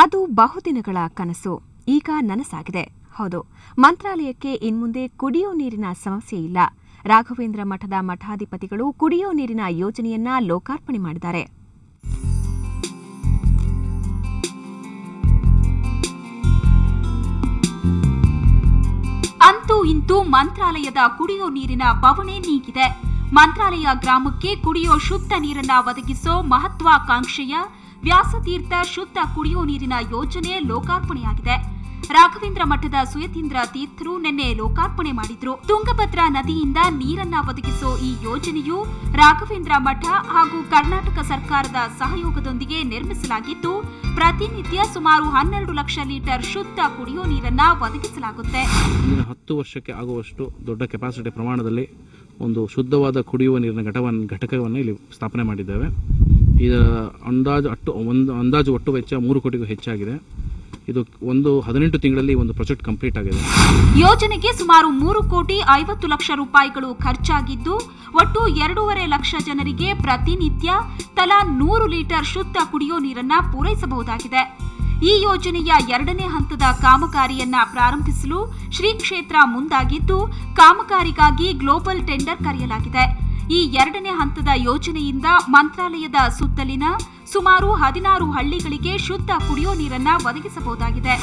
ಅದು ಬಹುದಿನಗಳ ಕನಸು ಈಗ ನನಸಾಗಿದೆ. ಹೌದು, ಮಂತ್ರಾಲಯಕ್ಕೆ ಇನ್ಮುಂದೆ ಕುಡಿಯೋ ನೀರಿನ ಸಮಸ್ಯೆ ಇಲ್ಲ. ರಾಘವೇಂದ್ರ ಮಠದ ಮಠಾಧಿಪತಿಗಳು ಕುಡಿಯೋ ನೀರಿನ ಯೋಜನೆಯನ್ನ ಲೋಕಾರ್ಪಣೆ ಮಾಡಿದ್ದಾರೆ. ಅಂತೂ ಇಂತೂ ಮಂತ್ರಾಲಯದ ಕುಡಿಯೋ ನೀರಿನ ಬವಣೆ ನೀಗಿದೆ. ಮಂತ್ರಾಲಯ ಗ್ರಾಮಕ್ಕೆ ಕುಡಿಯೋ ಶುದ್ಧ ನೀರನ್ನ ಒದಗಿಸೋ ಮಹತ್ವಾಕಾಂಕ್ಷೆಯ ವ್ಯಾಸತೀರ್ಥ ಶುದ್ಧ ಕುಡಿಯೋ ನೀರಿನ ಯೋಜನೆ ಲೋಕಾರ್ಪಣೆಯಾಗಿದೆ. ರಾಘವೇಂದ್ರ ಮಠದ ಸುಯತೀಂದ್ರ ತೀರ್ಥರು ನಿನ್ನೆ ಲೋಕಾರ್ಪಣೆ ಮಾಡಿದ್ರು. ತುಂಗಭದ್ರಾ ನದಿಯಿಂದ ನೀರನ್ನ ಒದಗಿಸೋ ಈ ಯೋಜನೆಯು ರಾಘವೇಂದ್ರ ಮಠ ಹಾಗೂ ಕರ್ನಾಟಕ ಸರ್ಕಾರದ ಸಹಯೋಗದೊಂದಿಗೆ ನಿರ್ಮಿಸಲಾಗಿದ್ದು, ಪ್ರತಿನಿತ್ಯ ಸುಮಾರು 12 ಲಕ್ಷ ಲೀಟರ್ ಶುದ್ಧ ಕುಡಿಯೋ ನೀರನ್ನ ಒದಗಿಸಲಾಗುತ್ತೆ. 10 ವರ್ಷಕ್ಕೆ ಆಗುವಷ್ಟು ದೊಡ್ಡ ಕೆಪಾಸಿಟಿ ಪ್ರಮಾಣದಲ್ಲಿ ಒಂದು ಶುದ್ಧವಾದ ಕುಡಿಯುವ ನೀರಿನ ಘಟಕವನ್ನು ಇಲ್ಲಿ ಸ್ಥಾಪನೆ ಮಾಡಿದ್ದೇವೆ. ಇದರ ಅಂದಾಜು ಒಟ್ಟು ವೆಚ್ಚ 3 ಕೋಟಿಗೂ ಹೆಚ್ಚಾಗಿದೆ. ಇದು 18 ತಿಂಗಳಲ್ಲಿ ಒಂದು ಪ್ರಾಜೆಕ್ಟ್ ಕಂಪ್ಲೀಟ್ ಆಗಿದೆ. ಯೋಜನೆಗೆ ಸುಮಾರು 3 ಕೋಟಿ 50 ಲಕ್ಷ ರೂಪಾಯಿಗಳು ಖರ್ಚಾಗಿದ್ದು, ಒಟ್ಟು 2.5 ಲಕ್ಷ ಜನರಿಗೆ ಪ್ರತಿನಿತ್ಯ ತಲಾ 100 ಲೀಟರ್ ಶುದ್ಧ ಕುಡಿಯೋ ನೀರನ್ನ ಪೂರೈಸಬಹುದಾಗಿದೆ. ಈ ಯೋಜನೆಯ 2ನೇ ಹಂತದ ಕಾಮಗಾರಿಯನ್ನ ಪ್ರಾರಂಭಿಸಲು ಶ್ರೀ ಕ್ಷೇತ್ರ ಮುಂದಾಗಿದ್ದು, ಕಾಮಗಾರಿಗಾಗಿ ಗ್ಲೋಬಲ್ ಟೆಂಡರ್ ಕರೆಯಲಾಗಿದೆ. ಈ 2ನೇ ಹಂತದ ಯೋಜನೆಯಿಂದ ಮಂತ್ರಾಲಯದ ಸುತ್ತಲಿನ ಸುಮಾರು 16 ಹಳ್ಳಿಗಳಿಗೆ ಶುದ್ಧ ಕುಡಿಯೋ ನೀರನ್ನ ಒದಗಿಸಬಹುದಾಗಿದೆ.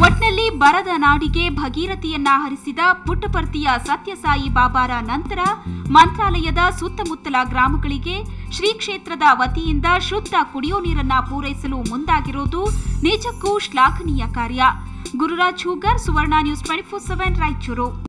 ಒಟ್ನಲ್ಲಿ ಬರದ ನಾಡಿಗೆ ಭಗೀರಥಿಯನ್ನ ಹರಿಸಿದ ಪುಟ್ಟಪರ್ತಿಯ ಸತ್ಯಸಾಯಿ ಬಾಬಾರ ನಂತರ ಮಂತ್ರಾಲಯದ ಸುತ್ತಮುತ್ತಲ ಗ್ರಾಮಗಳಿಗೆ ಶ್ರೀ ಕ್ಷೇತ್ರದ ವತಿಯಿಂದ ಶುದ್ಧ ಕುಡಿಯೋ ನೀರನ್ನ ಪೂರೈಸಲು ಮುಂದಾಗಿರುವುದು ನಿಜಕ್ಕೂ ಶ್ಲಾಘನೀಯ ಕಾರ್ಯ. ಗುರುರಾಜ್ ಹೂಗರ್, ಸುವರ್ಣ ನ್ಯೂಸ್ 24/7 ರಾಯಚೂರು.